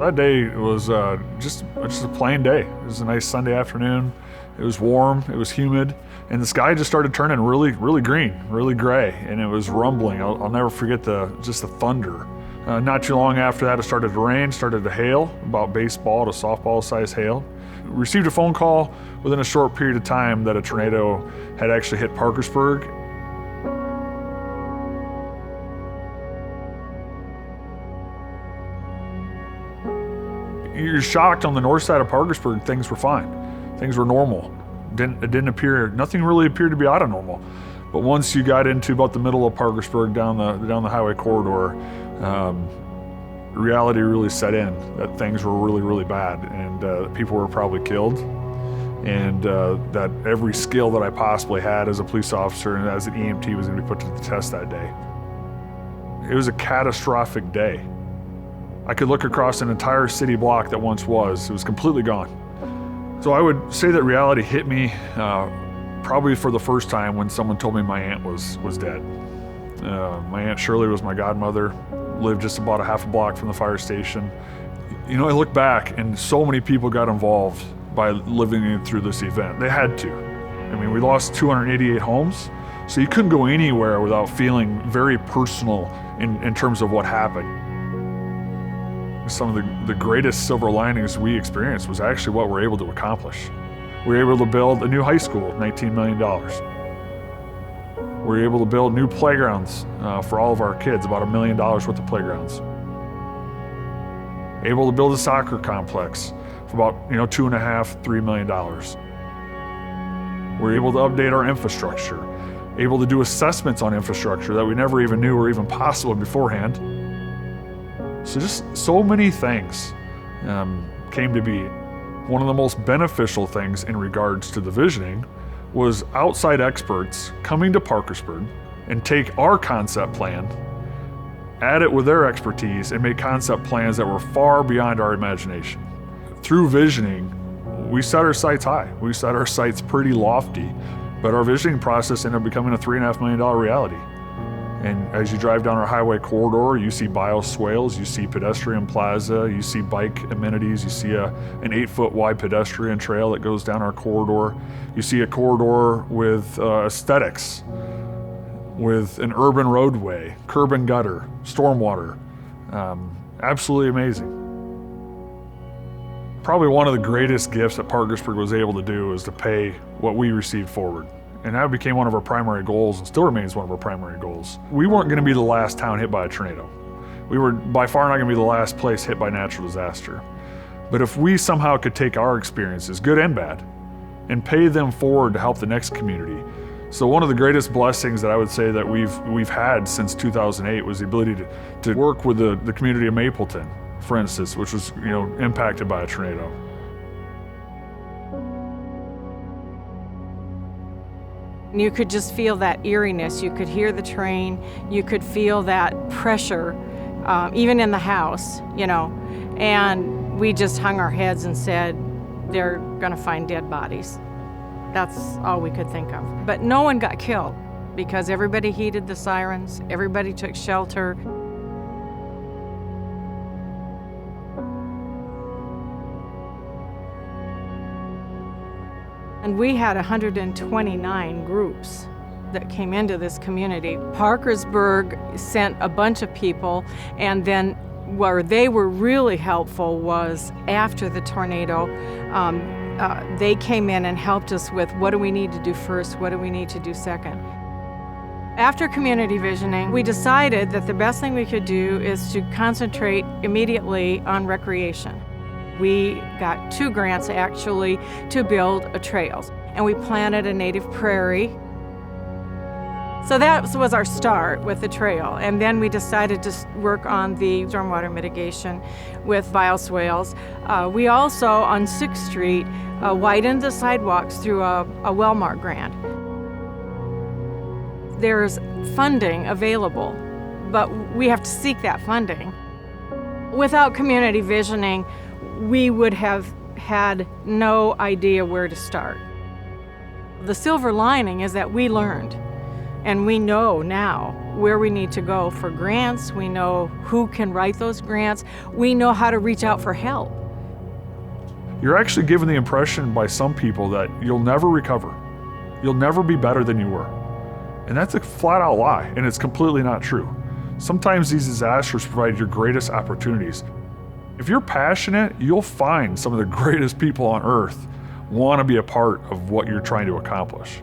That day was just a plain day. It was a nice Sunday afternoon. It was warm, it was humid, and the sky just started turning really green, really gray, and it was rumbling. I'll never forget the thunder. Not too long after that, it started to rain, started to hail, about baseball to softball size hail. We received a phone call within a short period of time that a tornado had actually hit Parkersburg. You're shocked. On the north side of Parkersburg, things were fine. Things were normal. Nothing really appeared to be out of normal. But once you got into about the middle of Parkersburg, down the highway corridor, reality really set in that things were really bad, and people were probably killed, and that every skill that I possibly had as a police officer and as an EMT was going to be put to the test that day. It was a catastrophic day. I could look across an entire city block that once was. It was completely gone. So I would say that reality hit me probably for the first time when someone told me my aunt was dead. My Aunt Shirley was my godmother, lived just about a half a block from the fire station. You know, I look back and so many people got involved by living through this event. They had to. I mean, we lost 288 homes, so you couldn't go anywhere without feeling very personal in terms of what happened. Some of the greatest silver linings we experienced was actually what we're able to accomplish. We were able to build a new high school, $19 million. We were able to build new playgrounds for all of our kids, about $1 million worth of playgrounds. Able to build a soccer complex for about $2.5, $3 million. We were able to update our infrastructure, able to do assessments on infrastructure that we never even knew were even possible beforehand. So just so many things came to be. One of the most beneficial things in regards to the visioning was outside experts coming to Parkersburg and take our concept plan, add it with their expertise, and make concept plans that were far beyond our imagination. Through visioning, we set our sights high. We set our sights pretty lofty, but our visioning process ended up becoming a $3.5 million reality. And as you drive down our highway corridor, you see bioswales, you see pedestrian plaza, you see bike amenities, you see an 8-foot wide pedestrian trail that goes down our corridor. You see a corridor with aesthetics, with an urban roadway, curb and gutter, stormwater. Absolutely amazing. Probably one of the greatest gifts that Parkersburg was able to do is to pay what we received forward. And that became one of our primary goals and still remains one of our primary goals. We weren't going to be the last town hit by a tornado. We were by far not going to be the last place hit by natural disaster. But if we somehow could take our experiences, good and bad, and pay them forward to help the next community. So one of the greatest blessings that I would say that we've had since 2008 was the ability to work with the community of Mapleton, for instance, which was impacted by a tornado. You could just feel that eeriness. You could hear the train. You could feel that pressure, even in the house, And we just hung our heads and said, they're gonna find dead bodies. That's all we could think of. But no one got killed because everybody heeded the sirens. Everybody took shelter. And we had 129 groups that came into this community. Parkersburg sent a bunch of people, and then where they were really helpful was after the tornado, they came in and helped us with what do we need to do first, what do we need to do second. After community visioning, we decided that the best thing we could do is to concentrate immediately on recreation. We got 2 grants actually to build a trail, and we planted a native prairie. So that was our start with the trail, and then we decided to work on the stormwater mitigation with bioswales. We also, on 6th Street, widened the sidewalks through a Wellmark grant. There's funding available, but we have to seek that funding. Without community visioning, we would have had no idea where to start. The silver lining is that we learned. And we know now where we need to go for grants. We know who can write those grants. We know how to reach out for help. You're actually given the impression by some people that you'll never recover. You'll never be better than you were. And that's a flat out lie, and it's completely not true. Sometimes these disasters provide your greatest opportunities. If you're passionate, you'll find some of the greatest people on earth want to be a part of what you're trying to accomplish.